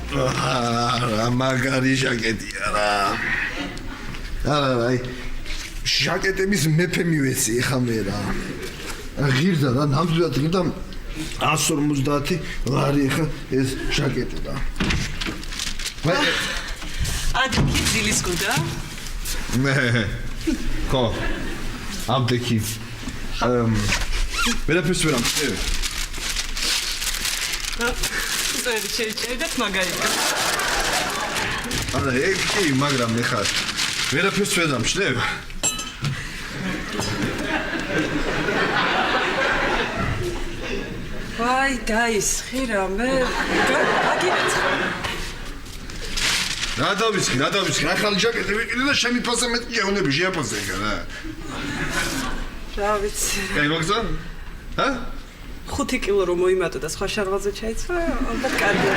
მაგარი ჟაკეტია რა. აი ჟაკეტების მეფე მივეცი ხა მე რა. ღირდა რა, ნამდვილად ღირდა 150 ლარი ხა ეს ჟაკეტი რა. აბდექი ძილის გუდა? მე ხო. აბდექი. ვერაფერს ვერ ამწევ. ზერი შეიძლება მაგარია. არა, ეგ კი, მაგრამ მე ხარ. ვერაფერს ვერ ამჩნევ. ვაი, დაისხი რამე. აგინეცხრა. რა დავისხი, ახალი ჟაკეტი ვიყიდე და შენი ფასე მეტი გეუნები შეაფასე რა. რა ვიცი. კაი მოგწა? ჰა? 5 კილო რომ მოიმატო და სხვა შარვალზე ჩაიცვა, ალბათ კარგია.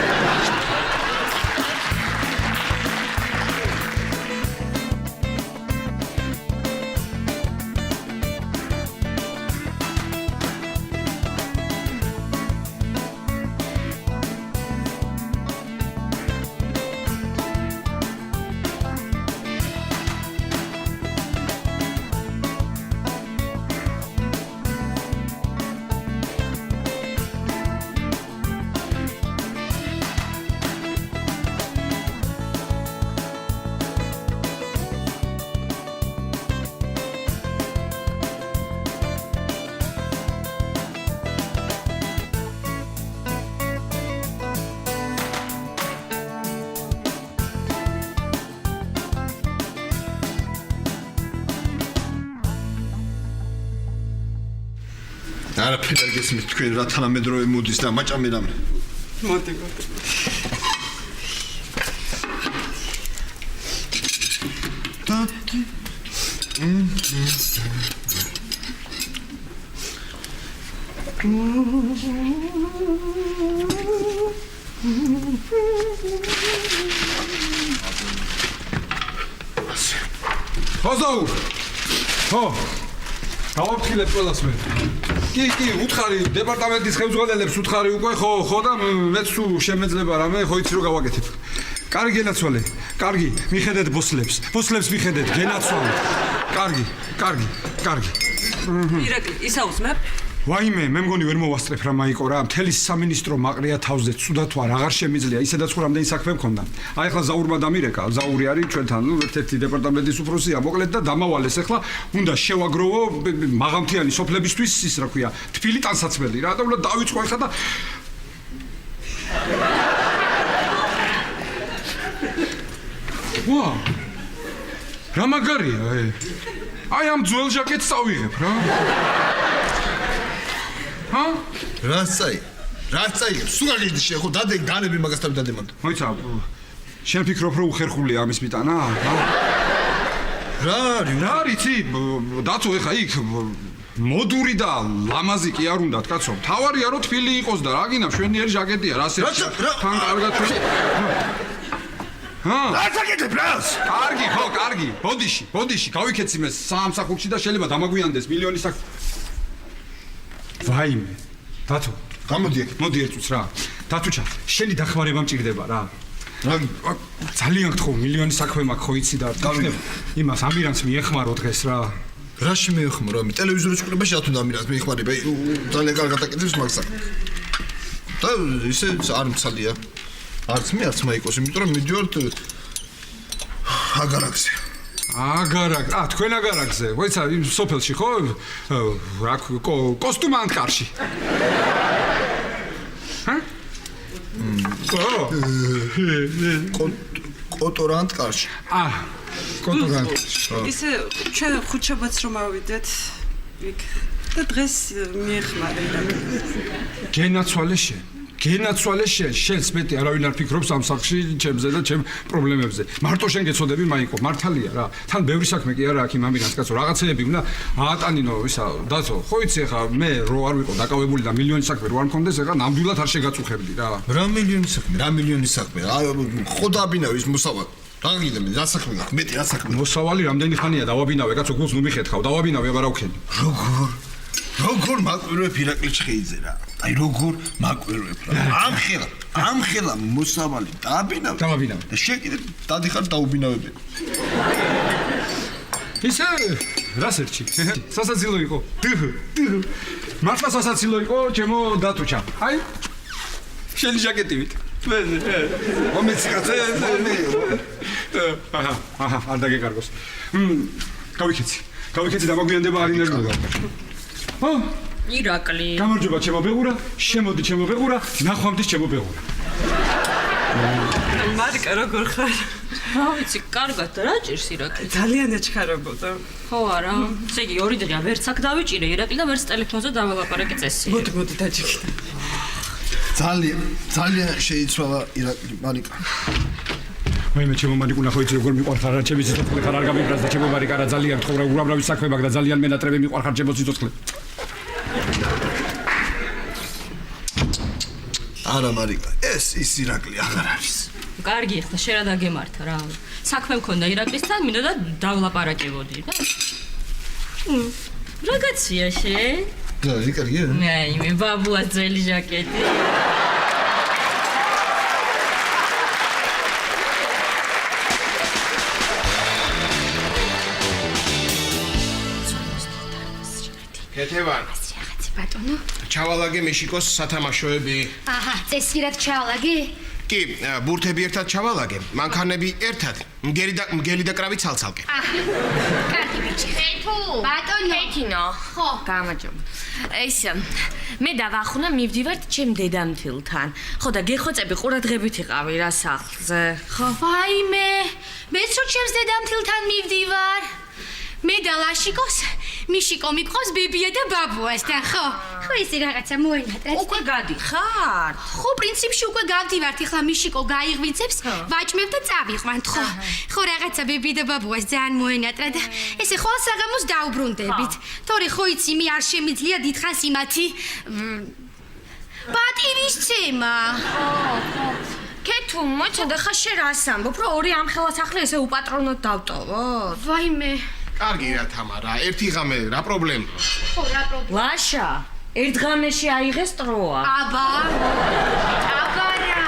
არაფერ არ გესმის თქვენ რა თანამედროვე მოდის და მაჭამე რამე. მოდი. ხოზაურ. ხო. გავაფრთხილებ ყველას მე. კი, უთხარი დეპარტამენტის ხელმძღვანელებს უთხარი უკვე ხო და მეც თუ შემეძლება რამე ხო იცი რომ გავაკეთებ. კარგი გენაცვალე. კარგი, მიხედეთ ბოსლებს. ბოსლებს მიხედეთ, გენაცვალე. კარგი. ირაკლი, ისაუზმებ? ვაიმე, მე მგონი ვერ მოვასწრებ რა მაიკო რა. მთელი სამინისტრო მაყრია თავზე, ცუდად თუ არ აღარ შემიძლია, ისედაც ხო რამდენი საქმე მქონდა. აი ახლა ზაურმა დამირეკა, ზაური არის ჩვენთან, ერთ-ერთი დეპარტამენტის უფროსია, მოკლედ და დამავალეს ახლა, უნდა შევაგროვო მაღალმთიანი სოფლებისთვის ის რა ქვია, თბილი ტანსაცმელი რა, და უნდა დავიწყო ახლა და ვა! რა მაგარია, აი ამ ძველ ჟაკეტს წავიღებ რა. ჰა? რა წაიღებ? სულ აღიძ შეხო დადეგ განები მაგასთან დადემან. მოიცა, შენ ფიქრობ რომ უხერხულია ამის მიტანა? რა არიცი? დაცო ეხა იქ მოდური და ლამაზი კი არ უნდათ, კაცო. თავარია რომ თბილი იყოს და რა გინდა მშვენიერი ჟაკეტია, რა სერჩა. თან კარგად თქვი. რა ჟაკეტებ რას? კარგი. ბოდიში, გავიქეცი მე სამსახურში და შეიძლება დამაგვიანდეს მილიონი საკ. ვაიმე, დათო, გამოდი აქ. მოდი ერთ წუთს რა. დათუჩა, შენი დახმარება მჭირდება რა. რა ძალიან გთხოვ, მილიონი საქმე მაქვს ხო იცი და გავხდები. იმას ამირანს მიეხმარო დღეს რა. რაში მიეხმარო? ტელევიზორის წვეთებაში ათუნდა ამირანს მიეხმარება. ძალიან კარგად აკეთებს მაგ საქმეს. და ისე არ მცალია. არც მე არც მაიკოს, იმიტომ რომ მიდივართ აგარაკზე. თქვენ აგარაკზე. ვაიცა, იმ სოფელში ხო? რა კოსტუმანტკარში. ჰა? კოტორანტკარში. კოტორანტკარში. ისე ჩვენ ხუთშაბათს რომ ავიდეთ იქ და დღეს მიეხმარე და გენაცვალე შენს მეტი არავინ არ ფიქრობს ამ სახში ჩემზე და ჩემ პრობლემებზე. მარტო შენ გეცოდები მაიკო, მართალია რა. თან ბევრი საქმე კი არა აქ იმ ამირანს კაცო, რაღაცეები უნდა აატანინო ისა დაცო. ხო იცი ახლა მე რო არ ვიყო დაკავებული და მილიონი საქმე რო არ მქონდეს, ახლა ნამდვილად არ შეგაწუხებდი რა. რა მილიონი საქმე? აი ხო დააბინავ ის მოსავალ. რა გინდა რა საქმე გაქვს? მეტი რა საქმე? მოსავალი რამდენი ხანია დავაბინავე კაცო, გულს ნუ მიხეთხავ, დავაბინავე აბა რა ვქენი. როგორ? როგორ მაკვირვებ ირაკლი ჩხეიძე რა. აი როგორ მაკვირვებ რა. ამხელა მოსავალი დააბინავ. და შეკიდე დადიხარ დაუბინავები. ისე რასერჩი? სასაცილო იყო. მართლა სასაცილო იყო ჩემო დათუჩა. აი შენი ჟაკეტივით. მომეცი კაცო. აჰა, არ დაგეკარგოს. გავიქეცი და მოგვიანდება არ ინერვირდება. ირაკლი. გამარჯობა ჩემო ბეღურა, შემოდი ჩემო ბეღურა, ნახვამდის ჩემო ბეღურა. მარიკა როგორ ხარ? რა ვიცი, კარგად რა ჭირს ირაკლი? ძალიან ეჩქარებოდა. ხო არა? ესე იგი 2 დღეა ვერც აქ დავიჭირე ირაკლი და ვერც ტელეფონზე დავალაპარაკე წესი. მოდი დაჭიქდა. ძალიან შეიცვალა ირაკლი მარიკა. მე ჩემო მარიკუნა ხო იცი როგორ მიყვარხარ რა ჩემი სიცოცხლე ხარ არ გამიბრას და ჩემო მარიკა რა ძალიან ცხოვრა უამრავი საქმე მაგ და ძალიან მენატრები მიყვარხარ ჩემო სიცოცხლე. არა მარიკა, ეს ის ირაკლი აღარ არის. კარგი, ახლა შენ რა დაგემართა რა. საქმე მქონდა ირაკლისთან, მინდა და დავლაპარაკებოდი და. რაღაცია შენ? და იკარგია? მე ბაბუა ძველი ჟაკეტი. კეთებან. რაღაცი ბატონო. ჩავალაგე მიშიკოს სათამაშოები. აჰა, წესირად ჩავალაგე? კი, ბურთები ერთად ჩავალაგე, მანქანები ერთად. მგელი და კრავი ცალცალკე. აჰა. კარგი ბიჭი. ქეთუ. ბატონო. ქეთინო. ხო. გამარჯობა. ეს მე დავახუნა მივდივართ ჩემ დედამთილთან. ხო და გეხოცები ყურადღებით იყავი რა სახლზე. ხო. ვაიმე, მეც რო ჩემს დედამთილთან მივდივარ. მე და ლაშიკოს, მიშიკო მიყავს ბებია და ბაბუასთან, ხო? ხო ისი რაღაცა მოენატრეთ. უკვე გადიხარ? ხო, პრინციპში უკვე გავდივართ, ახლა მიშიკო გაიღვინცებს, ვაჭმევ და წავიყვანთ, ხო? ხო, რაღაცა ბები და ბაბუას ძალიან მოენატრა და ესე ხოლ საღამოს დაუბრუნდებით. თორე ხო იცი, მე არ შემიძლია დიდხანს იმათი პატივისცემა. ქეთუ, მოიცა ხა შე რას ამბობ, რომ ორი ამხელა სახლი ესე უპატრონოდ დავტოვოთ? ვაიმე. კარგი რა თამარა, ერთი ღამე რა პრობლემაა? ხო, რა პრობლემა? ლაშა, ერთ ღამეში აიღეს ტროა. აბა რა.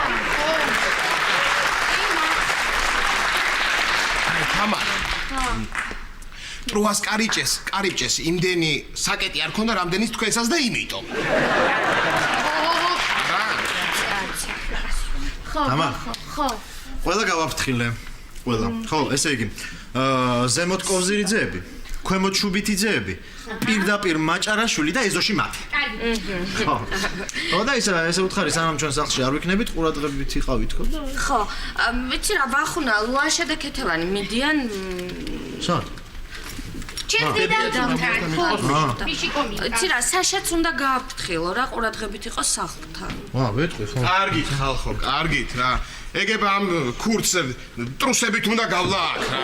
აი თამარა. ტროას კარიბჭეს იმდენი საკეტი არ ქონდა, რამდენიც თქვენსაც და იმიტომ. ხო. ყველა გავაფრთხილე. ყველა. ხო, ესე იგი. ზემოთ კოვზირი ძეები, ქვემოთ შუბითი ძეები, პირდაპირ მაჭარაშვილი და ეზოში მათი. ხო. ხო და ესე უთხარი სანამ ჩვენ სახლში არ ვიქნებით, ყურადღებით იყავით ხო? ხო, ვიცი რა ვახუნა, ლაშა და ქეთევანი მიდიან სად? ჩემს დედამთილთან, ხო. მიშიკო მიყავს. ვიცი რა, საშაც უნდა გააფრთხილო რა, ყურადღებით იყოს სახლთან. ვა, ვეთყვი ხო? კარგით ხალხო, კარგით რა. ეგება ამ ქურთს ტრუსებით უნდა გავლა აქ რა.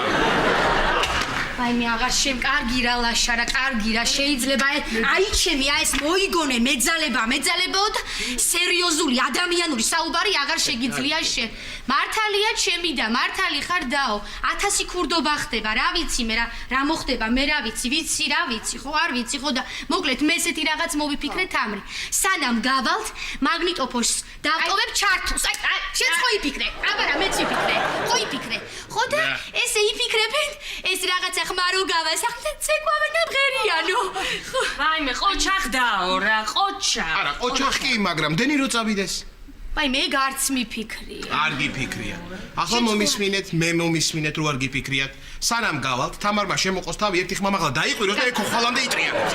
აი მე აღარ შემკარგი რა ლაშა რა, კარგი რა, შეიძლება აი ჩემი ეს მოიგონე მეძალებაო და სერიოზული ადამიანური საუბარი აღარ შეგიძლია შენ. მართალია ჩემი და მართალი ხარ დაო, 1000 ქურდობა ხდება, რა ვიცი მე რა მოხდება, მე რა ვიცი რა ვიცი, ხო არ ვიცი ხო და მოკლედ მე ესეთი რაღაც მოვიფიქრეთ ამრი. სანამ გავალთ, მაგნიტოფონს დავტოვებ ჩართულს. აი, შენ ხო იფიქრე? აბარა მეც ვიფიქრე. ხო იფიქრე. ხო და ესე იფიქრებენ, ეს რაღაცა ხმარო გავასახლეთ, ცეკვავენა ბღერიანო. ვაიმე, ყოჩახ დაო რა, ყოჩა. არა, ყოჩახ კი, მაგრამ დენი რო წავიდეს. აი მე გარც მიფიქრია. არ გიფიქრია. ახლა მომისმინეთ, მე მომისმინეთ რო არ გიფიქრიათ. სანამ გავალთ, თამარმა შემოყოს თავი ერთი ხმამაღლა დაიყვირო და ეკო ხვალამდე იტრიანებს.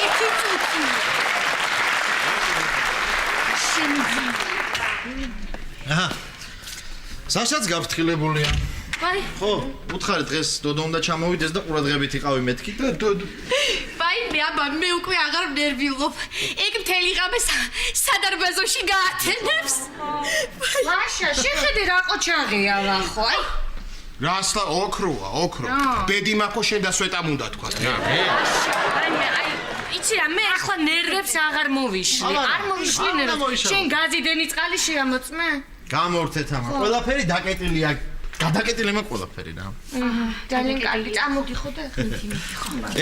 ერთი წუთი. აჰა. საშაც გაფრთხილებულია. ვაი. ხო, უთხარი დღეს დოდო უნდა ჩამოვიდეს და ყურადღებით იყავი მეთქი და ვაი მე აბა მე უკვე აღარ ნერვიულობ. ეგ მთელი ღამე სადარბაზოში გაათენებს. ლაშა, შეხედე რა ყოჩაღია რა ხო? აი რასლა ოქრო. ბედი მაქო შენ და სვეტამ უნდა თქვათ რა. აი იცი რა, მე ახლა ნერვებს აღარ მოვიშლი. არ მოვიშლი ნერვებს. შენ გაზიდენი წყალი შეამოწმე? გამორთეთ ამა. ყველაფერი დაკეტილია გადაკეტილება ყველაფერი რა. ძალიან კარგი, წამოდი ხო და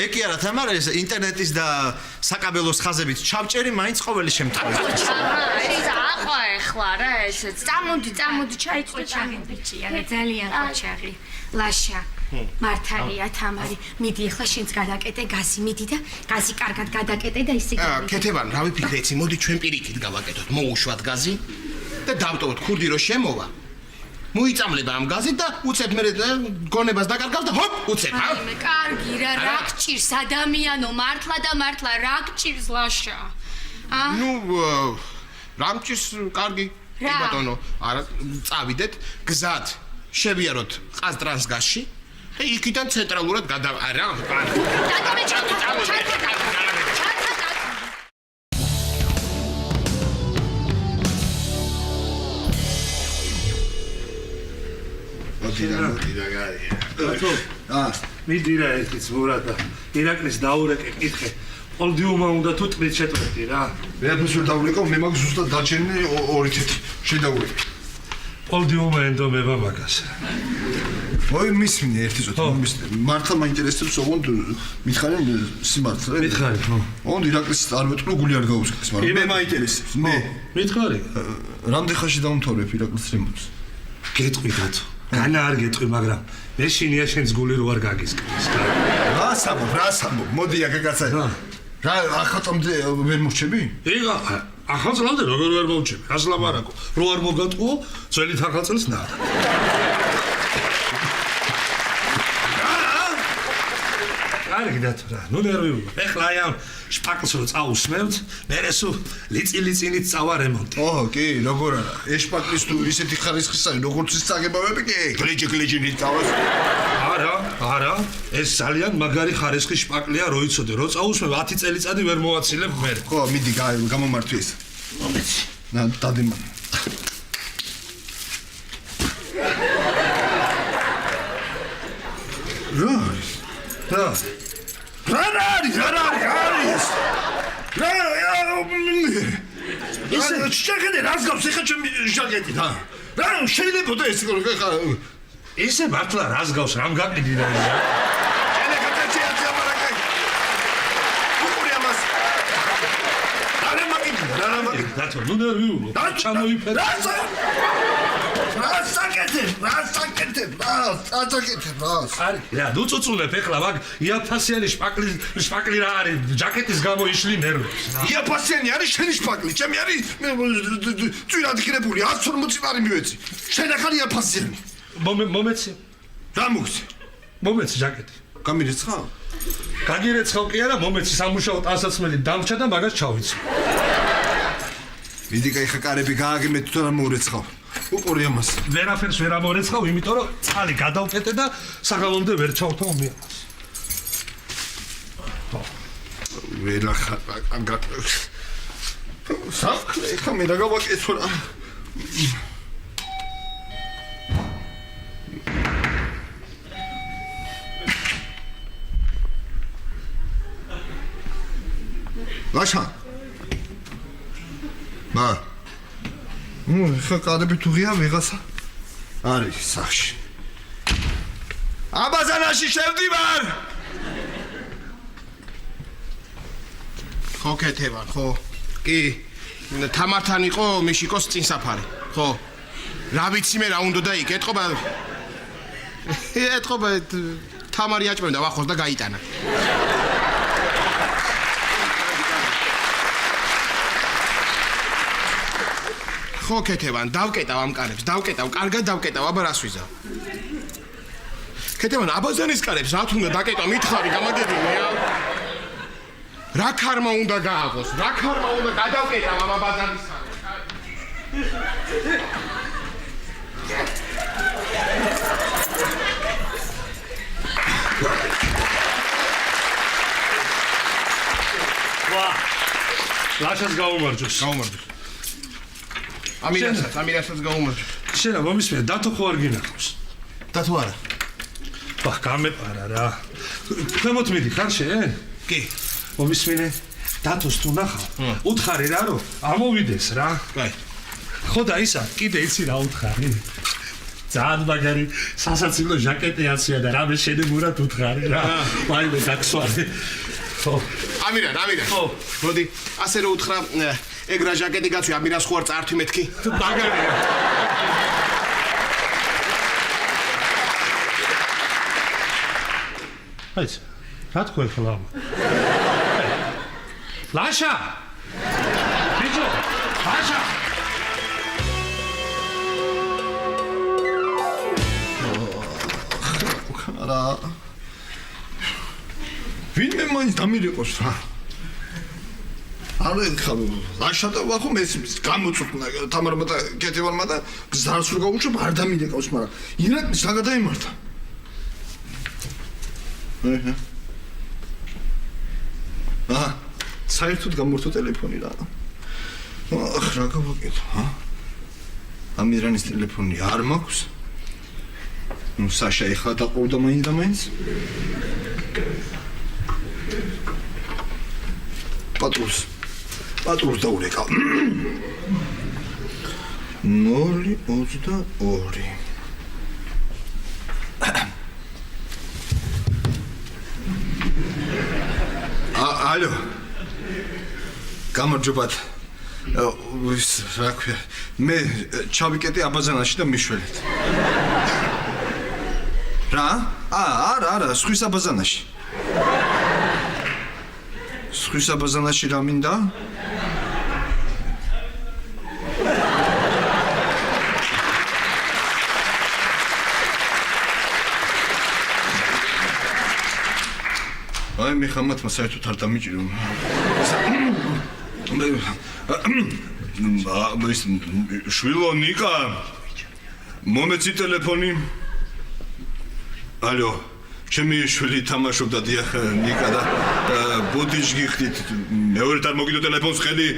ეგ კი არა თამარა ეს ინტერნეტის და საკაბელოს ხაზებით ჩავჭერი მაინც ყოველი შემთხვევაში. ეს აყვა ეხლა რა ესეც. წამოდი, ჩაიწვე ჩაღი ბიჭია, მე ძალიან ყოჩაღი. ლაშა. მართალია თამარი, მიდი ახლა შენც გადაკეტე გაზი, მიდი და გაზი კარგად გადაკეტე და ისე გავიდე. კეთებან, რა ვიფიქრე იცი, მოდი ჩვენ პირიქით გავაკეთოთ, მოუშვათ გაზი და დავტოვოთ ქურდი რო შემოვა. მოიწამლება ამ გაზით და უცებ მე გონებას დაკარგავს და ჰოპ, უცებ, ჰა? მე კარგი რა, რა გჭირს ადამიანო, მართლა და მართლა რა გჭირს ლაშა? ნუ რა მჭირს, კარგი, კი ბატონო, არა, წავიდეთ, გზად შევიაროთ ყაზტრანსგასში და იქიდან ცენტრალურად არა, დადამე ჩართა. მოდი და გარია. მიდი რა ერთიც მურადა. ირაკლის დაურეკე კითხე. პოლდიუმა უნდა თუ ტყით შეტყვეტი რა. მეფეს ვერ დაურეკავ, მე მაქვს ზუსტად დაჩენილი 2 თეთრი. შედაურეკე. პოლდიუმა ენდომება მაგას. მოი მისმინე ერთი წუთი, მისმინე. მართლა მაინტერესებს ოღონდ მითხარენ სიმართლე. მითხარი, ხო. ოღონდ ირაკლის არ მეტყვი გული არ გაუსკეს, მაგრამ მე მაინტერესებს. მე. მითხარი. რამდენ ხანში დაუმთავრებ ირაკლის რემონტს? გეტყვი დათო. განა არ გეტყვი, მაგრამ მე შინია შენს გული რო არ გაგისკნის. რა სამო, მოდი აკაკაცა. რა ახალწლამდე ვერ მოვჩები? იღა, ახალწლამდე როგორ ვერ მოვჩები? ას ლაპარაკო. რო არ მოგატყუო, ძველი ახალწელს ნადა. კარგი დათო რა, ნუ ნერვიულობ. ეხლა აი ამ შპაკლს რო წაუსმევთ, მერე სულ ლიწილიწინით წავა რემონტი. ოჰო, კი, როგორ არა. ეს შპაკლის თუ ისეთი ხარისხისა, როგორც ის წაგებავები კი, გლიჯი-გლიჯინით წავას. არა, ეს ძალიან მაგარი ხარისხის შპაკლია, რო იცოდე, რო წაუსმევ 10 წელიწადი ვერ მოვაცილებ მე. ხო, მიდი გამომართვი ეს. მომეცი. ნა, დადიმა. რა არის? ისე შეხედე რას გავს ეხა ჩემი ჟაკეტი და რა შეიძლება ეს ხა ისე მართლა რას გავს რამ გაყიდი რა რა დათო ნუ ნერვიულო ჩამოიფერე რა საკეთებ რა ნუ წუწულებ ეხლა მაგ იაფასიანი შპაკლი რა არის ჯაკეტის გამო იშლი ნერვებს იაფასიანი არის შენი შპაკლი ჩემი არის წვირად იქნებული 140 წინარი მივეცი შენ ახალი იაფასიანი მომეცი რა მოგცი მომეცი ჯაკეტი გამირეცხავ გაგირეცხავ კი არა მომეცი სამუშაო ტანსაცმელი დამრჩა და მაგას ჩავიცი მიდი კაი ხა კარები გააგიმე თუ რა მოურეცხავ უყური ამას ვერაფერს ვერ ამორეცხავ იმიტომ რომ წყალი გადავკეტე და საღამომდე ვერ ჩავთო მიამას ვერახა საქმე ხა მე რა გავაკეთო რა ლაშა მა ხა კარები თუ ღია ვიღაცა არის სახში აბაზანაში შევდივარ ხო კეთებან ხო კი თამართან იყო მიშიკოს წინსაფარი ხო რა ვიცი მე რა უნდა და იქ ეთყობა თამარი აჭმევდა ვახოს და გაიტანა ხო კეთებან დავკეტავ ამ კარებს დავკეტავ კარგად დავკეტავ აბა რას ვიზავ კეთებან აბაზანის კარებს რა თუნდა დაკეტვა მითხარი გამაგებინე რა ქარმა უნდა გააღოს რა ქარმა უნდა გადავკეტავ ამ აბაზანის ვა ლაშას გაუმარჯოს ამირასაც გაუმარჯო შენა მომისმენ დათო ხო არ გინახავს დათო არა ბა გამეპარა რა ქვემოთ მიდი ხარ შენ კი მომისმენე დათოს თუ ნახავ უთხარი რა რომ ამოვიდეს რა კაი ხო და ისა კიდე იცი რა უთხარი ძალიან მაგარი სასაცილო ჟაკეტიაცია და რამე შენებურად უთხარი რა. ვაიმე დაქსვარი. ხო. ამირან. ხო. მოდი, ასე რომ უთხრა ეგ რა ჟაკეტი გაცვი ამირას ხო არ წართვი მეთქი. მაგარია. აიც. რა თქვა ახლა? ლაშა! ბიჭო, ლაშა! რა ვინმე მაინც დამირიყოს რა არა ხა ლაშა და ვახო მესმის გამოწუხნა თამარმა და კეთევანმა და გზარს რო გაუშვებ არ დამირიყავს მაგრამ ირაკლის რა გადაიმართა საერთოდ გამორთო ტელეფონი რა რა გავაკეთო ამირანის ტელეფონი არ მაქვს ну Саша ეხლა დაყოვდა მაინც პატრულს დაურეკა 022 ალო გამარჯობათ რა ქვია მე ჩავიკეტე აბაზანაში და მიშველეთ რა? არა, სხვის აბაზანაში. სხვის აბაზანაში რა მინდა? აი მე ხამათმა საერთოდ არ დამიჭირო. შვილო ნიკა მომეცი ტელეფონი ალო, ჩემი შვილი თამაშობდა დიახ ნიკა და ბოდიში გიხდით. მეორედ არ მოგიდო ტელეფონს ხელი.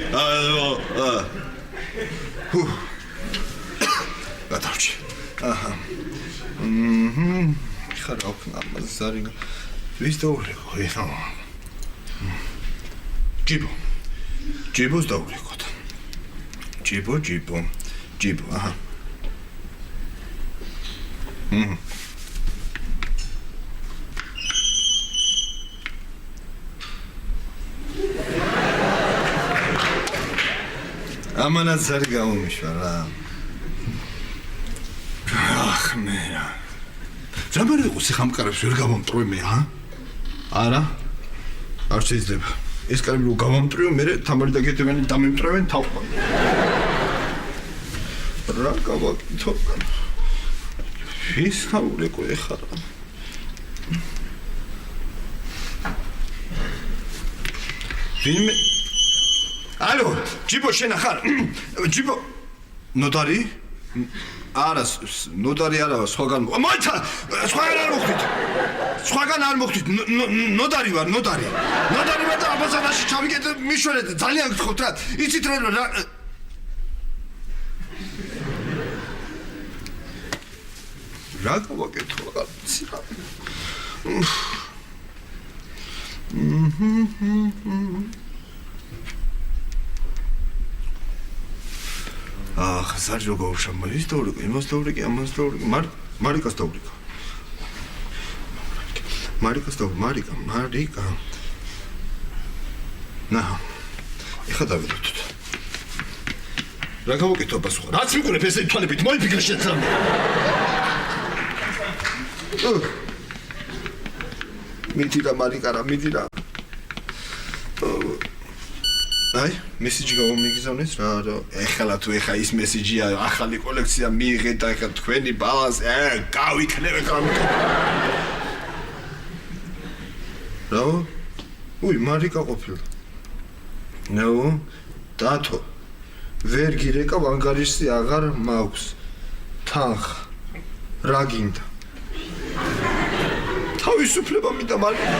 გადავჭი. აჰა. ხარა ოქნა მაზარი. ვის დაურეკო ეხა? ჯიბოს დაურეკოთ. ჯიბო, აჰა. ამანაც არ გამომიშვა რა. ახ მე რა. რამე იყო სიხამკარებს ვერ გამომტრევი მე, არა? არ შეიძლება. ეს კარები რო გამომტრევი, მე თამარი და გეთევანი დამემტრევენ თავთან. რა გავაკეთო? ვის ხაურეკო ეხლა? ვინმე ალო, ჯიბო შენ ახარ? ჯიბო ნოტარი? არა, ნოტარი არა, სხვაგან. მოიცა, სხვაგან არ მოხდით. ნოტარი ვარ, ნოტარი. ნოტარი ვარ და აბაზანაში ჩავიკეთე მიშველეთ, ძალიან გთხოვთ რა. იცით რა რა გავაკეთო რა იცი რა. ახ, სარჯო გავუშამა, ის დაურეკა, იმას დაურეკა, ამას დაურეკა, მარიკას დაურეკა. მარიკა. ნაჰა, ეხა დავიდოთ. რა გავაკეთო პასუხა? რაც მიყურებ ესე თვალებით, მოიფიქრე შეცრა. მიდი და მარიკა რა, მიდი რა. აი, მესიჯი გამომიგზავნეს რა, ეხლა თუ ეხა ის მესიჯია, ახალი კოლექცია მიიღეთ და ეხა თქვენი ბალანსი, გავიქნებ ეხლა. რა? უი, მარიკა ყოფილა. ნო, დათო. ვერ გირეკავ ანგარიშზე აღარ მაქვს. თანხა. რა გინდა? თავისუფლება მინდა მარიკა.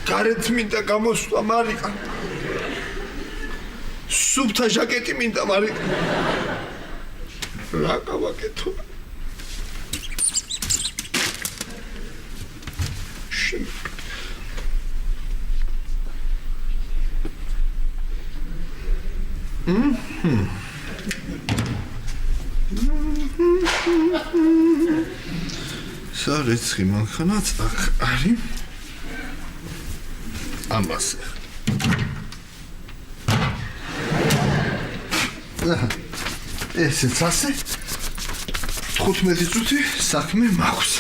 გარეთ მინდა გამოსვლა მარიკა. სუფთა ჟაკეტი მინდა მარიკა. რა გავაკეთო? სარეცხი მანქანაც აქ არის. ამასე. ესეც ასე 15 წუთი საქმე მაქვს.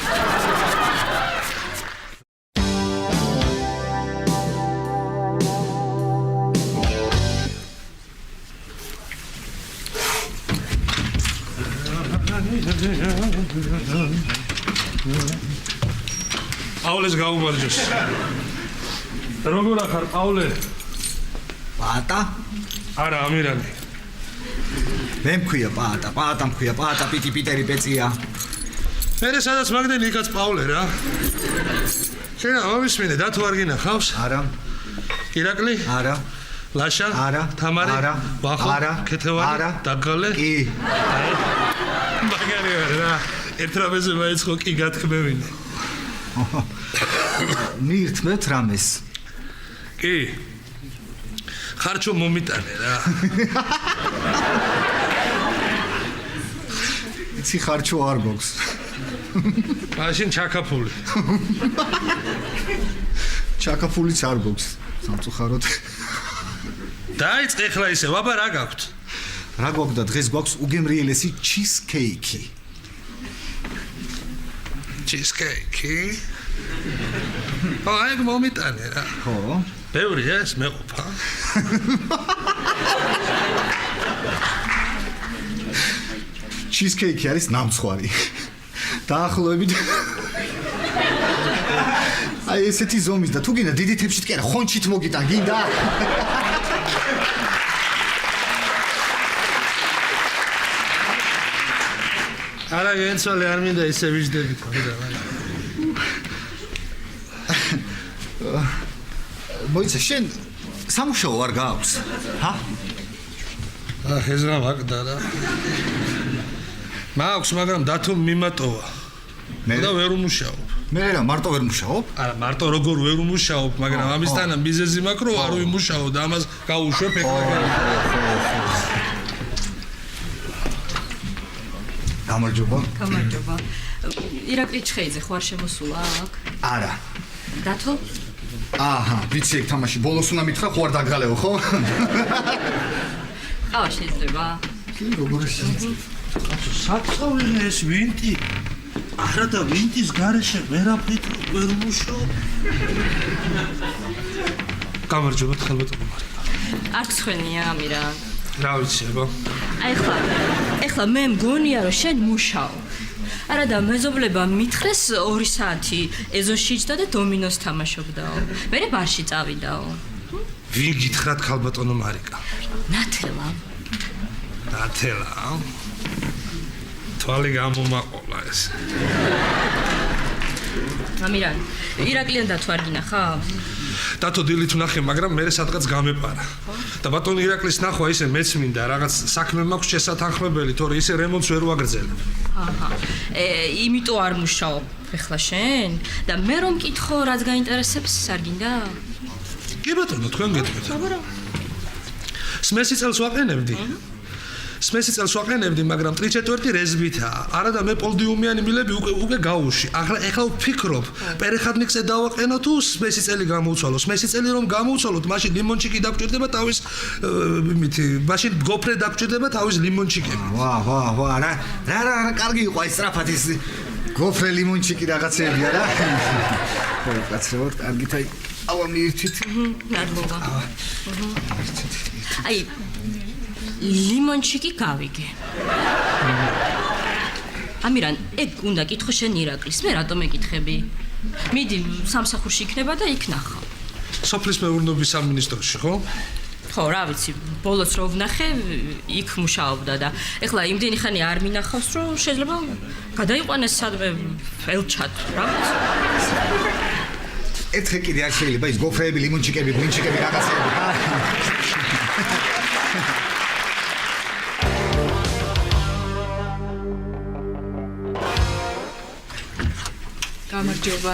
პავლეს გაუმარჯოს. როგორ ახარ პავლე? პაატა? არა, ამირანი. მე მქვია პაატა, პაატა მქვია, პაატა პიტერი პეწია. მე სადაც მაგდენი იქაც პავლე რა. შენ ამისმინე და თუ არ გინახავს? არა. ირაკლი? არა. ლაშა? არა. თამარი? არა. ვახო? არა. ქეთევანი? არა. დაგალე? კი. მაგარი ვარ რა. ერთ რამეზე მაეცხო კი გათქმევინე. მირთმევთ რამეს. კი. ხარჩო მომიტანე რა. იცი ხარჩო არ გოქვს. მაშინ ჩაკაფული. ჩაკაფულიც არ გოქვს. სამწუხაროდ. დაიწყე ხლა ისე, ვაბა რა გაქვთ? რა გვაქვს დღეს გვაქვს უგემრიელესი ჩიზკეიკი. ჩიზკეიკი? აი მომიტანე რა. ხო. ბევრი ეს მეყოფა. ჩიზკეიკი არის ნამცხვარი. დაახლოებით აი ესეთი ზომის და თუ გინდა დიდი თებშით კი არა, ხონჩით მოგიტან, გინდა? არა გენცვალე არ მინდა ისე ვიждები ხოდა. მოიცა შენ სამუშაო არ გაქვს? ჰა? ეს რა მაგდა რა. მაქვს, მაგრამ დათომ მიმატოვა. მე და ვერ უმუშაობ. მე რა მარტო ვერ მუშაობ? არა, მარტო როგორ ვერ უმუშაობ, მაგრამ ამისთანა მიზეზი მაქვს, რომ არ ვიმუშაო და ამას გაუშვებ ეხლა. გამარჯობა. გამარჯობა. ირაკლი ჩხეიძე ხო არ შემოსულა აქ? არა. დათო? აჰა, ვიცი ეგ თამაში ბოლოს უნდა მითხრა, ხო არ დაგღალეო, ხო? ყავა შეიძლება? კი, როგორ შეიძლება? საწყოვინე ეს ვინტი. არა და ვინტის გარეშე ვერაფრით ვერ უმუშაობ. გამარჯობა, ხელბატონო მარიკა. არ გსხვენია ამირა. რა ვიცი, აბა. აი ეხლა მე მგონია რომ შენ მუშაობ. არა და მეზობლება მითხრეს 2 საათი ეზოში იჯდა და დომინოს თამაშობდაო. მერე ბარში წავიდაო. ვინ გითხრათ ხალბატონო მარიკა? ნათელა. ნათელა? თვალი გამომაყოლა ეს. ამირან, ირაკლიან დათო არ გინახავს? დათო დილით ვნახე, მაგრამ მე სადღაც გამეპარა. და ბატონო ირაკლის ნახვა ისე მეც მინდა, რაღაც საქმე მაქვს შესათანხმებელი, თორე ისე რემონტს ვერ ვაგრძელებ. აჰა. იმიტომ არ მუშაობ ეხლა შენ? და მე რომ მკითხო, რაც გაინტერესებს, არ გინდა? კი ბატონო, თქვენ გეტყვით. სმესი წელს ვაყენებდი. სმესი წელს ვაყენებდი, მაგრამ 3/4 რეზბითაა. არა და მე პოლდიუმიანი მილები უკვე გაუში. ახლა ვფიქრობ, პერეხადნიკზე დავაყენო თუ სმესი წელი გამოვცვალო. სმესი წელი რომ გამოვცვალოთ, მაშინ ლიმონჩიკი დაგჭირდება თავის მაშინ გოფრე დაგჭირდება თავის ლიმონჩიკები. ვა, რა, კარგი იყო ეს სწრაფად ის გოფრე ლიმონჩიკი რაღაცეებია რა. ხო, კაცებად, კარგით აი ავამირთით. ნარბობა. აი ლიმონჩიკი გავიგე. ამირან, ეგ უნდა კითხო შენ ირაკლის, მე რატომ ეკითხები? მიდი სამსახურში იქნება და იქ ნახავ. სოფლის მეურნეობის სამინისტროში, ხო? ხო, რა ვიცი, ბოლოს რო ვნახე, იქ მუშაობდა და ეხლა იმდენი ხანი არ მინახავს, რომ შეიძლება გადაიყვანეს სადმე ელჩად, რა ვიცი. ეთხე კიდე არ შეიძლება ის გოფრეები, ლიმონჩიკები, ბლინჩიკები რაღაცეები, ხა? გამარჯობა.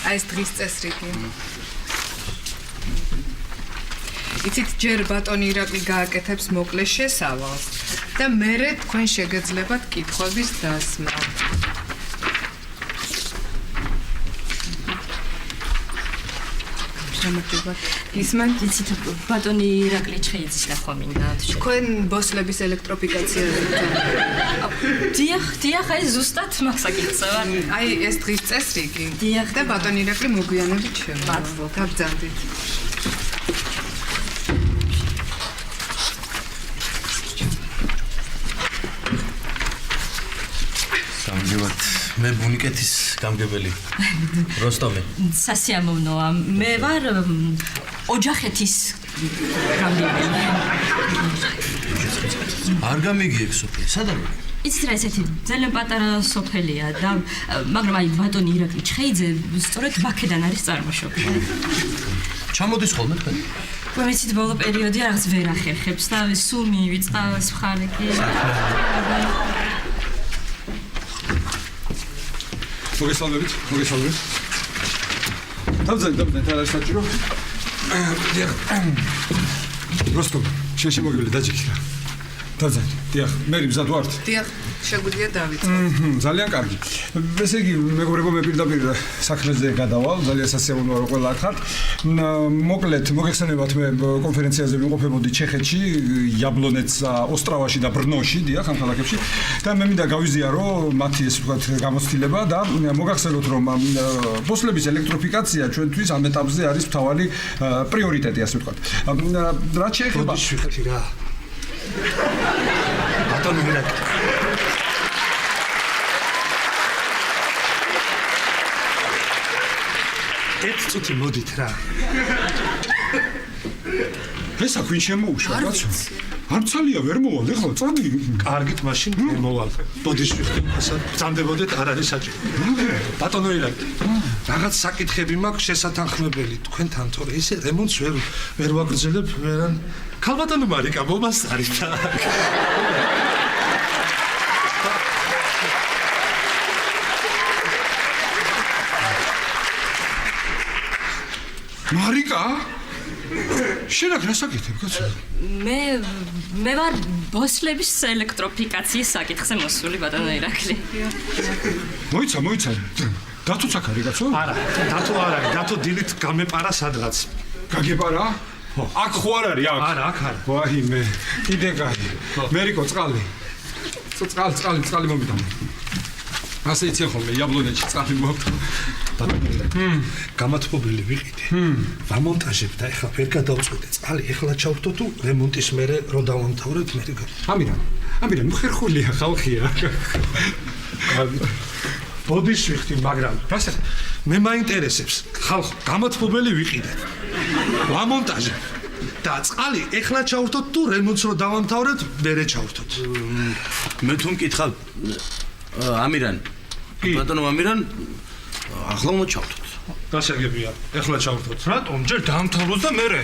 აი ეს დღის წესრიგი. იცით ჯერ ბატონი ირაკლი გააკეთებს მოკლე შესავალს და მერე თქვენ შეგეძლებათ კითხვების დასმა. ისმენ იცით ბატონი ირაკლი ჩხეიძის ნახვა მინდა თქვენ ბოსლების ელექტროფიკაციაზე დიახ აი ზუსტად მაგ საკითხზე ვარ აი ეს დღის წესრიგი დიახ და ბატონი ირაკლი მოგვიანებით მადლობა გაბრძანდით სამგებად მე ბუნიკეთის გამგებელი როსტომი სასიამოვნოა მე ვარ ოჯახეთის გამგებელი არ გამიგიებ სოფია სად არის იცით რა ესეთი ძალიან პატარა სოფელია და მაგრამ აი ბატონი ირაკლი ჩხეიძე სწორედ ბაქედან არის წარმოშობილი ჩამოდის ხოლმე თქვენ ვიცით ბოლო პერიოდი რაღაც ვერ ახერხებს და სულ მივიწყა ეს მხარე კი მოგესალმებით. დავზარდეთ არ არის საჭირო. დიახ. როსტომ, შენ შემოგივლე დაჭიქრა. დავზარდეთ. დიახ, მე მზად ვარ. დიახ, შეგვიძლია დავიწყოთ. ძალიან კარგი. ესე იგი, მეგობრებო, მე პირდაპირ საქმეზე გადავალ, ძალიან სასიამოვნოა რომ ყველა აქ ხართ. მოკლედ, მოგეხსენებათ მე კონფერენციაზე ვიმყოფებოდი ჩეხეთში, იაბლონეცსა, ოსტრავაში და ბრნოში, დიახ, ამ ქალაქებში. და მე მინდა გავიზიარო მათი ეს ვთქვათ გამოცდილება და მოგახსენოთ რომ ბოსლების ელექტროფიკაცია ჩვენთვის ამ ეტაპზე არის მთავარი პრიორიტეტი ასე ვთქვათ. რაც შეეხება შეხეთი რა ბატონო ირაკლი ერთ წუთი მოდით რა ეს აქვინ შემოუშვა კაცო არ ცალია ვერ მოვალ ეხლა წადი კარგით მაშინ მოვალ ბოდიში ვიხდი ასა ბრძანდებოდეთ არ არის საჭირო ბატონო ირაკლი რაღაც საკითხები მაქვს შესათანხმებელი თქვენთან თორე ისე რემონტს ვერ ვაგრძელებ ვერან ქალბატონო მარიკა მომასწარი და მარიკა შენ აქ რა საკითხებ კაცო მე ვარ ბოსლების ელექტროფიკაციის საკითხზე მოსული ბატონო ირაკლი მოიცა დათუც აქ არის კაცო არა დათო არ არის დათო დილით გამეპარა სადღაც გაგეპარა აქ ხო არ არის აქ არა აქ არა ვაიმე კიდე კაი მერიკო წყალი მომიტან ასე იცი ხოლმე იაბლონეთში წყალი მოაქვს გამათბობილი ვიყიდე ვამონტაჟებ და ეხლა ვერ გადავწყვეტე წყალი ეხლა ჩავხტო თუ რემონტის მერე რო დავამთავრებ მე ამირან ხერხულია ხალხია ბოდიშ ვიხდი მაგრამ მე მაინტერესებს ხალხ გამათბობელი ვიყიდე ვამონტაჟებ და წყალი ეხლა ჩავხტოთ თუ რემონტს რო დავამთავრებ მერე ჩავხტოთ მე თუ მკითხავ ამირან ბატონო ამირან ახლა უნდა ჩავთოთ გასაგებია ეხლა ჩავთოთ რატომ ჯერ დაამთავროს და მერე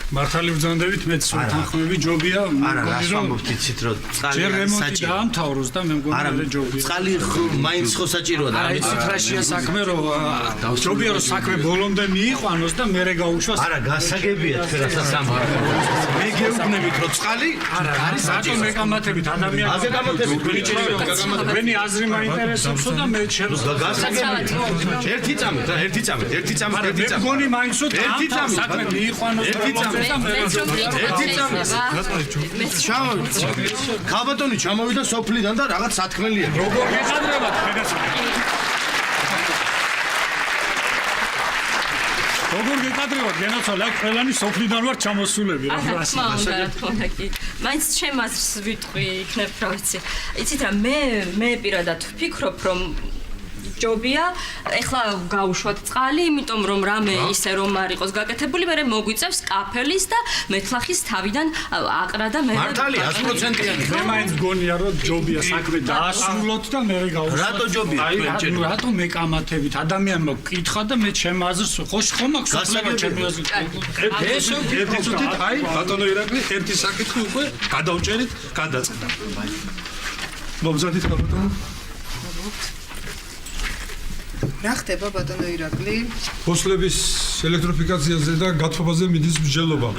მართალი ბრძანდებით მეც სულთანხმები ჯობია არა რას ვამბობთ იცით რომ წყალი ჯერ რემონტი დაამთავროს და მე მგონი მე ჯობია წყალი მაინც ხო საჭიროა და არა იცით რაშია საქმე რომ ჯობია რომ საქმე ბოლომდე მიიყვანოს და მერე გაუშვას არა გასაგებია თქვენ რასაც ამბობთ მე გეუბნებით რომ წყალი არის საჭირო მეკამათებით ადამიანს თქვენი აზრი მაინტერესებსო და მე ჩემს გასაგებია ერთი წამით მე მგონი მაინც რომ დაამთავროს საქმე მიიყვანოს ქალბატონი ჩამოვიდა სოფლიდან და რაღაც სათქმელია. როგორ გეყადრებათ ფედასა? როგორ გეყადრებათ გენაცვალე აქ ყველანი სოფლიდან ვარ ჩამოსულები რა ასე. რა თქმა უნდა კი. მაინც ჩემ აზრს ვიტყვი იქნებ რა ვიცი. იცით რა მე პირადად ვფიქრობ რომ ჯობია ეხლა გავუშვათ წყალი, იმიტომ რომ რამე ისე რომ არ იყოს გაკეთებული, მე მოგვიწევს კაფელის და მეთლახის თავიდან აყრა და მე მართალია 100%-იანი. მე მაინც გონია რომ ჯობია საქმე დაასრულოთ და მე გავუშვათ. რატო ჯობია? რატო მეკამათებით ადამიანმა გკითხა და მე ჩემ აზრს ხო მაქვს გასაგებია ჩემი აზრი. ერთი წუთით აი ბატონო ირაკლი ერთი საკითხი უკვე გადავჭერით, გადაწყდა. მომზადით ბატონო. რა ხდება ბატონო ირაკლი? ბოსლების ელექტროფიკაციაზე და გათბობაზე მიდის მსჯელობა.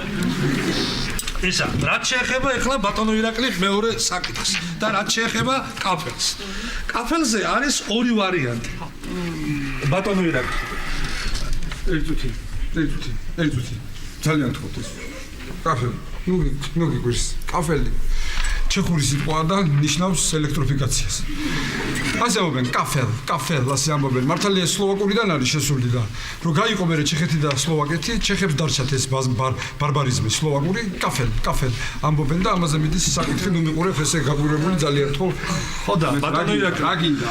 ისა, რაც შეეხება ეხლა ბატონო ირაკლი მეორე საკითხს და რაც შეეხება კაფელს. კაფელზე არის ორი ვარიანტი. ბატონო ირაკლი. ერთი. ძალიან გთხოვთ ეს. კაფელი. ნუ გიგვირს. კაფელი. ჩეხური სიტყვა და ნიშნავს ელექტროფიკაციას. ასე ამბობენ, კაფელ, ასე ამბობენ. მართალია სლოვაკურიდან არის შესული და რომ გაიყო მე ჩეხეთი და სლოვაკეთი, ჩეხებს დარჩათ ეს ბარბარიზმი სლოვაკური, კაფელ ამბობენ და ამაზე მიდის საკითხი, ნუ მიყურებ ესე გაგვირებული ძალიან თქო. ხო და ბატონო ირაკლი, რა გინდა?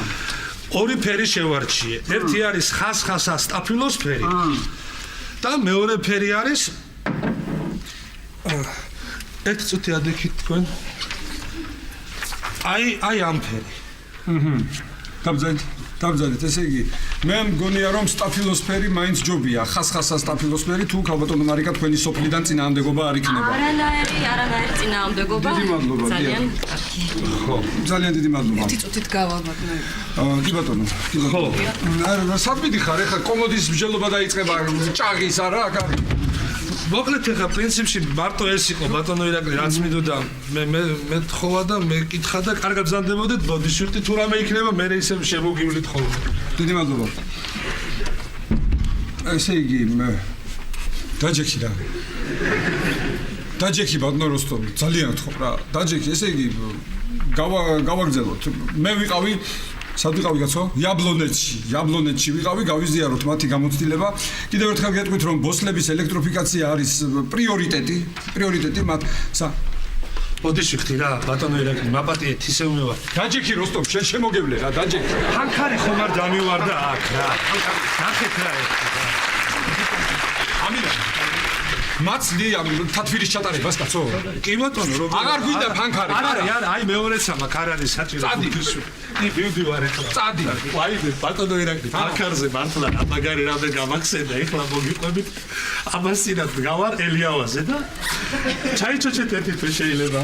ორი ფერი შევარჩიე. ერთი არის ხასხასა სტაფილოს ფერი. და მეორე ფერი არის ერთ წუთი ადექით თქვენ. აი ამ ფერი. დამძალეთ, ესე იგი, მე მგონია რომ სტაფილოსფერი მაინც ჯობია, ხასხასა სტაფილოსფერი თუ ქალბატონო მარიკა თქვენი სოფლიდან წინააღმდეგობა არ იქნება. არანაირი წინააღმდეგობა. დიდი მადლობა. ძალიან კარგი. ხო, ძალიან დიდი მადლობა. ერთი წუთით გავალმოთ მე. კი ბატონო. ხო. სად მიდიხარ ახლა კომოდის მსჯელობა დაიწყება ჭაღის არა აქ არის. მოკლედ ახლა პრინციპში მარტო ეს იყო ბატონო ირაკლი რაც მიდოდა მე თხოვა და მე კითხა და კარგად ბრძანდებოდეთ ბოდიშვიტი თუ რამე იქნება მე ისე შემოგივლით ხოლმე. დიდი მადლობა. ესე იგი დაჯექი რა. დაჯექი ბატონო როსტომი, ძალიან გთხოვ რა. დაჯექი, ესე იგი გავაგზავნოთ. მე ვიყავი სად ვიყავი კაცო? იაბლონეთში ვიყავი, გავიზიაროთ მათი გამოცდილება. კიდევ ერთხელ გეტყვით რომ ბოსლების ელექტროფიკაცია არის პრიორიტეტი მათ ბოდიშვიტი რა ბატონო ირაკლი მაპატიეთ ისე უნდა ვარ. დაჯექი როსტომ, შენ შემოგევლე რა, დაჯექი. ხანქარი ხომ არ დამივარდა აქ რა. ნახეთ რა ამირა მაცლი ამ თათვირის ჩატარებას კაცო? კი ბატონო როგორ აღარ გვინდა ფანქარი. არა აი მეორეც ამაკ არ არის საჭირო. მივდი ვარ ახლა. წადი. აი ბატონო ირაკლი ფანქარზე მართლა ამაგარი რამე გამახსენდა ეხლა მოგიყვებით. ამასინად გავარ ელიავაზე და ჩაიჩოჩეთ ერთი თვე შეიძლება.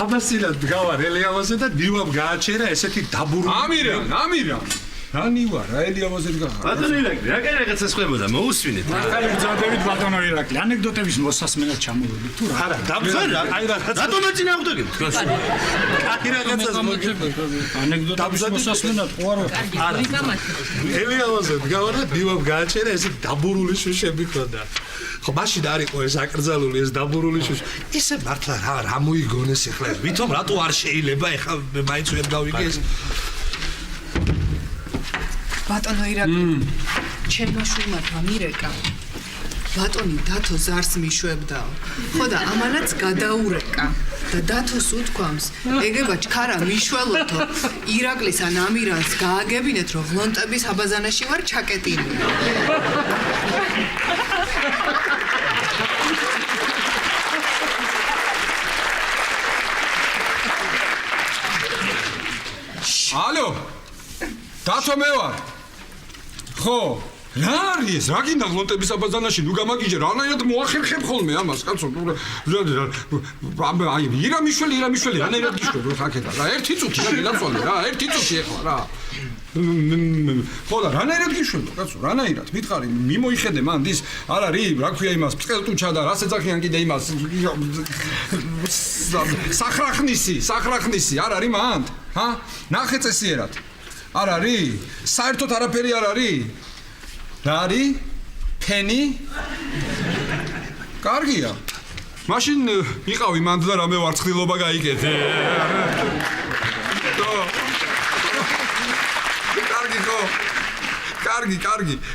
ამასინად გავარ ელიავაზე და ნივამ გააჩერა ესეთი დაბურული. ამირა. რა ნივა რა ელიავაზე გახარ. ბატონო ირაკლი, რა კაი რაღაცა ხვებოდა, მოусვინეთ. ახალი გზადებით ბატონო ირაკლი, ანეკდოტების მოსასმენად ჩამოვიდი თუ რა. არა, დამზარდა, აი რაღაცა. რატომ ეწინააღმდეგებთ თქვენს? აი რაღაცას ანეკდოტების მოსასმენად ხო არა? არა. ელიავაზე გავარ და ნივამ გააჩერა ესეთი დაბურული შუშები ქონდა. ხო, მაშინ არ იყო ეს აკრძალული ეს დაბურული შუში. ისე მართლა რა მოიგონეს ახლა ეს? ვითომ რატო არ შეიძლება ახლა მე მაინც ვერ გავიგე ეს? ბატონო ირაკლი, ჩემმა შვილმა გამირეკა. ბატონი დათო ზარს მიშვებდაო. ხო და ამანაც გადაურეკა. და დათოს უთქვამს, ეგება ჩქარა მიშველოთო. ირაკლის ან ამირანს გააგებინეთ, რომ ღლონტების აბაზანაში ვარ ჩაკეტილი. ალო დათო მე ვარ. ხო, რა არის? რა გინდა ღლონტების აბაზანაში? ნუ გამაგიჟე, რანაირად მოახერხებ ხოლმე ამას, კაცო. აი, ირამიშველი, რანაირად გიშვებ რა ხაკეთა. რა, ერთი წუთი რა გილაწვალე რა, ერთი წუთი ეხლა რა. ხო და რანაირად გიშვებ, კაცო, რანაირად? მითხარი, მიმოიხედე მან დის, არ არის, რა ქვია იმას, წყელტუჩა და რას ეძახიან კიდე იმას. სახრახნისი, არ არის მან? ჰა? ნახე წესიერად. არ არის? საერთოდ არაფერი არ არის? რა არის? ფენი? კარგია. მაშინ იყავი მანდ და რამე ვარცხნილობა გაიგეთე. კარგი ხო?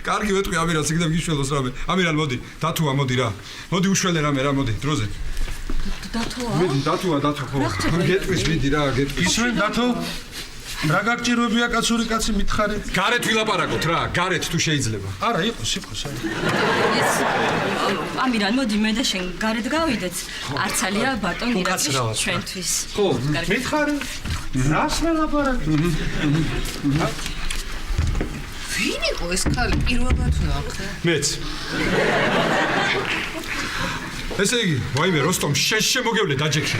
კარგი ვეტყვი ამირანს იქნებ გიშველოს რამე. ამირან მოდი, დათოა მოდი რა. მოდი უშველე რამე რა მოდი, დროზე. დათოა? მიდი, დათოა ხო. გეტყვის მიდი რა, გეტყვის. ისვენ დათო რა გაგჭირვებია კაცური კაცი მითხარი? გარეთ ვილაპარაკოთ რა, გარეთ თუ შეიძლება. არა, იყოს. ამირან მოდი მე და შენ გარეთ გავიდეთ. არცალია ბატონ ირაკლი ჩვენთვის. ხო, მითხარი? რას ველაპარაკეთ? ვინ იყო ეს ქალი პირველად ნახე? მეც. ესე იგი, ვაიმე როსტომ, შენ შემოგევლე დაჯექი.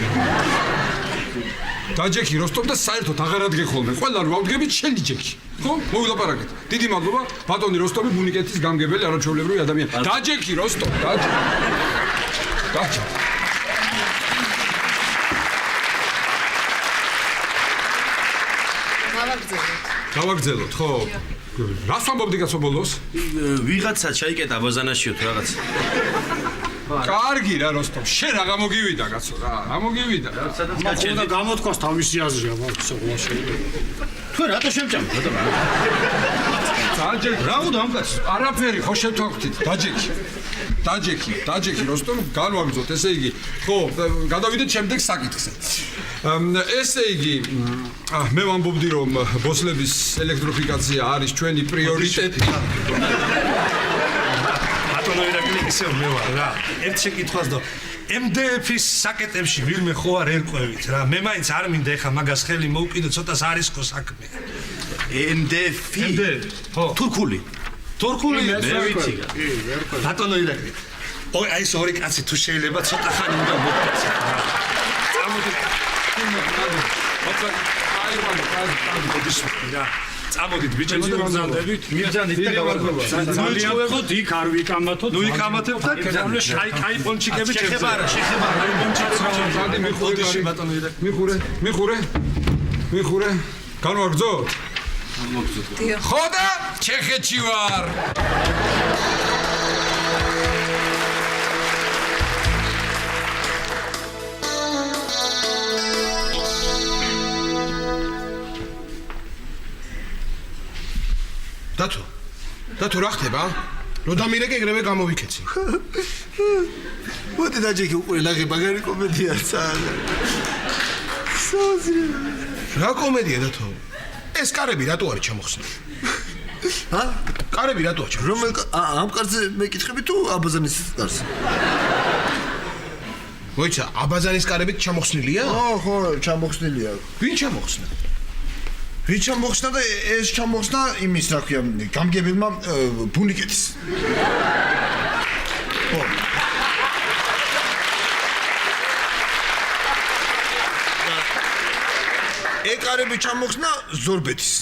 დაჯექი როსტომ და საერთოდ აღარ ადგე ხოლმე. ყველა რო ავდგებით შენი ჯექი. ხო? მოგილაპარაკეთ. დიდი მადლობა. ბატონი როსტომი ბუნიკეთის გამგებელი არაჩვეულებრივი ადამიანი. დაჯექი როსტომ, დაჯექი. დაჯექი. გავაგზავნოთ, ხო? რას ვამბობდი კაცო ბოლოს? ვიღაცა ჩაიკეტა ბაზანაშიო თუ რაღაც. კარგი რა როსტომ, შენ რა გამოგივიდა კაცო რა, გამოგივიდა. უნდა გამოთქვას თავისი აზრია მაგის ღვაშე. თუ რატო შემჭამ? დაჯექი. რა უნდა ამ კაცს? არაფერი ხო შევთანხმდით, დაჯექი. დაჯექი როსტომ, განვაგრძოთ, ესე იგი, ხო, გადავიდეთ შემდეგ საკითხზე. ესე იგი, მე ვამბობდი რომ ბოსლების ელექტროფიკაცია არის ჩვენი პრიორიტეტი. ბატონო ირაკლი ისე მე ვარ რა. ერთ შეკითხვას და MDF-ის საკეტებში ვირმე ხო არ ერკვევით რა. მე მაინც არ მინდა ეხა მაგას ხელი მოუკიდო ცოტას არისკო საქმე. MDF? ხო. თურქული. თურქული მე ვიცი. ბატონო ირაკლი. ой, აი ეს ორი კაცი თუ შეიძლება ცოტა ხანი უნდა მოგკაცეთ რა. წამოდით ბიჭებო და მგზავრდებით. მიბრძანდით და გავარკვევთ. ძალიან ვეხოთ იქ არ ვიკამათოთ. ნუ ვიკამათებთ და კაი პონჩიკები შეხება რა. ზანდი მიხურე. განვაგრძოთ? ხო და ჩეხეთში ვარ. დათო რა ხდება? რო დამირეკე ეგრევე გამოვიქეცი. მოდი დაჯექი უყურე ნახე მაგარი კომედია წააგა. რა კომედია დათო? ეს კარები რატო არის ჩამოხსნილი? ჰა? კარები რატოა ჩამოხსნილი? რომელ ამ კარზე მეკითხები თუ აბაზანის კარზე? მოიცა, აბაზანის კარებით ჩამოხსნილია? ხო, ჩამოხსნილია. ვინ ჩამოხსნა? ვინ ჩამოხსნა და ეს ჩამოხსნა იმის რა ქვია, გამგებელმა ბუნიკეთის. ხო. ეკარები ჩამოხსნა ზორბეთის.